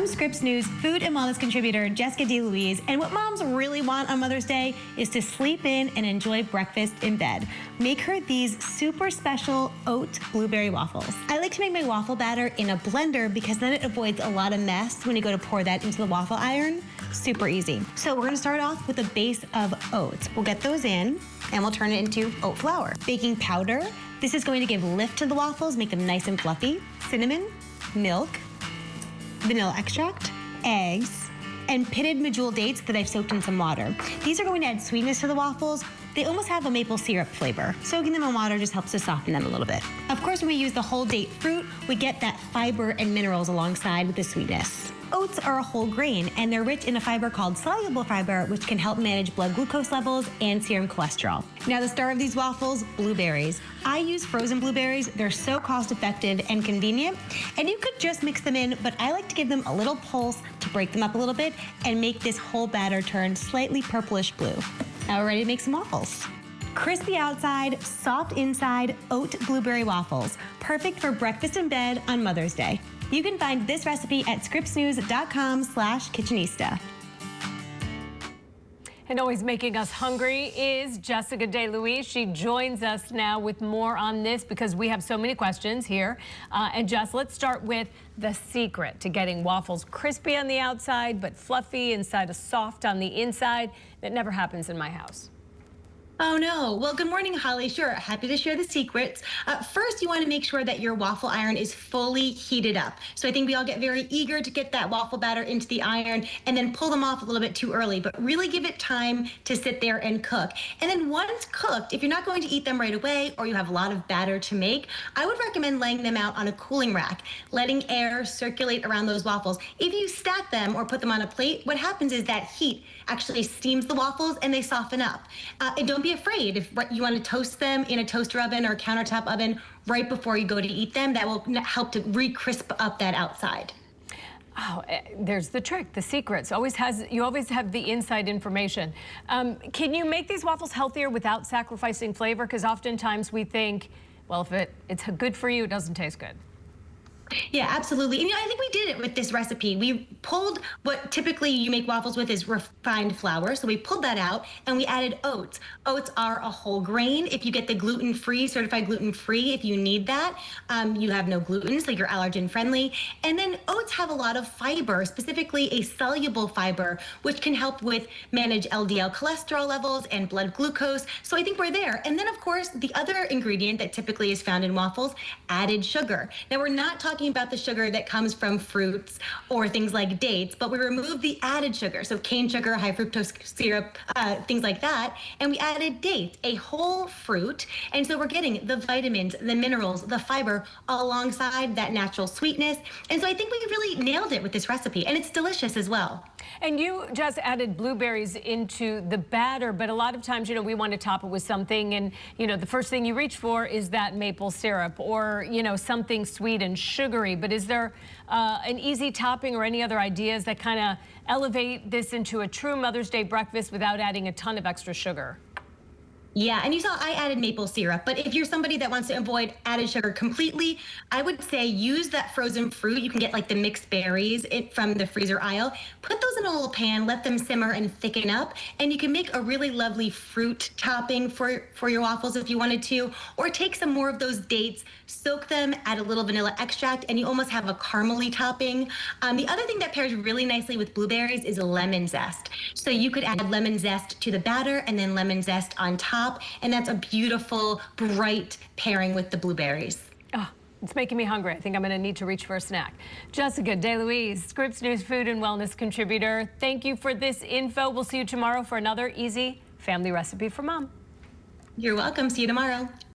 I'm Scripps News food and wellness contributor Jessica DeLuise, and what moms really want on Mother's Day is to sleep in and enjoy breakfast in bed. Make her these super special oat blueberry waffles. I like to make my waffle batter in a blender because then it avoids a lot of mess when you go to pour that into the waffle iron. Super easy. So we're gonna start off with a base of oats. We'll get those in and we'll turn it into oat flour. Baking powder. This is going to give lift to the waffles, make them nice and fluffy. Cinnamon, milk, vanilla extract, eggs, and pitted medjool dates that I've soaked in some water. These are going to add sweetness to the waffles. They almost have a maple syrup flavor. Soaking them in water just helps to soften them a little bit. Of course, when we use the whole date fruit, we get that fiber and minerals alongside with the sweetness. Oats are a whole grain, and they're rich in a fiber called soluble fiber, which can help manage blood glucose levels and serum cholesterol. Now, the star of these waffles, blueberries. I use frozen blueberries. They're so cost-effective and convenient, and you could just mix them in, but I like to give them a little pulse to break them up a little bit and make this whole batter turn slightly purplish blue. Now we're ready to make some waffles. Crispy outside, soft inside, oat blueberry waffles. Perfect for breakfast in bed on Mother's Day. You can find this recipe at scripsnews.com/kitchenista. And always making us hungry is Jessica DeLuise. She joins us now with more on this because we have so many questions here. And Jess, let's start with the secret to getting waffles crispy on the outside but fluffy inside, soft on the inside. That never happens in my house. Oh no. Well, good morning, Holly. Sure, happy to share the secrets. First, you want to make sure that your waffle iron is fully heated up. So I think we all get very eager to get that waffle batter into the iron and then pull them off a little bit too early, but really give it time to sit there and cook. And then once cooked, if you're not going to eat them right away or you have a lot of batter to make, I would recommend laying them out on a cooling rack, letting air circulate around those waffles. If you stack them or put them on a plate, what happens is that heat actually steams the waffles and they soften up. And don't be afraid if you want to toast them in a toaster oven or a countertop oven right before you go to eat them. That will help to re-crisp up that outside. Oh, there's the trick, the secret. You always have the inside information. Can you make these waffles healthier without sacrificing flavor? Because oftentimes we think, well, if it's good for you, it doesn't taste good. Yeah, absolutely. And I think we did it with this recipe. We pulled what typically you make waffles with is refined flour. So we pulled that out and we added oats. Oats are a whole grain. If you get the gluten-free, certified gluten-free, if you need that, you have no gluten, so you're allergen friendly. And then oats have a lot of fiber, specifically a soluble fiber, which can help with manage LDL cholesterol levels and blood glucose. So I think we're there. And then of course, the other ingredient that typically is found in waffles, added sugar. Now we're not talking about the sugar that comes from fruits or things like dates, but we removed the added sugar, so cane sugar, high fructose syrup, things like that, and we added dates, a whole fruit, and so we're getting the vitamins, the minerals, the fiber alongside that natural sweetness, and so I think we really nailed it with this recipe, and it's delicious as well. And you just added blueberries into the batter, but a lot of times, we want to top it with something, and, the first thing you reach for is that maple syrup or, something sweet and sugary. But is there an easy topping or any other ideas that kind of elevate this into a true Mother's Day breakfast without adding a ton of extra sugar? Yeah, and you saw I added maple syrup, but if you're somebody that wants to avoid added sugar completely, I would say use that frozen fruit. You can get like the mixed berries from the freezer aisle. Put those in a little pan, let them simmer and thicken up, and you can make a really lovely fruit topping for your waffles if you wanted to, or take some more of those dates, soak them, add a little vanilla extract, and you almost have a caramely topping. The other thing that pairs really nicely with blueberries is lemon zest. So you could add lemon zest to the batter and then lemon zest on top. And that's a beautiful, bright pairing with the blueberries. Oh, it's making me hungry. I think I'm going to need to reach for a snack. Jessica DeLuise, Scripps News food and wellness contributor. Thank you for this info. We'll see you tomorrow for another easy family recipe for Mom. You're welcome. See you tomorrow.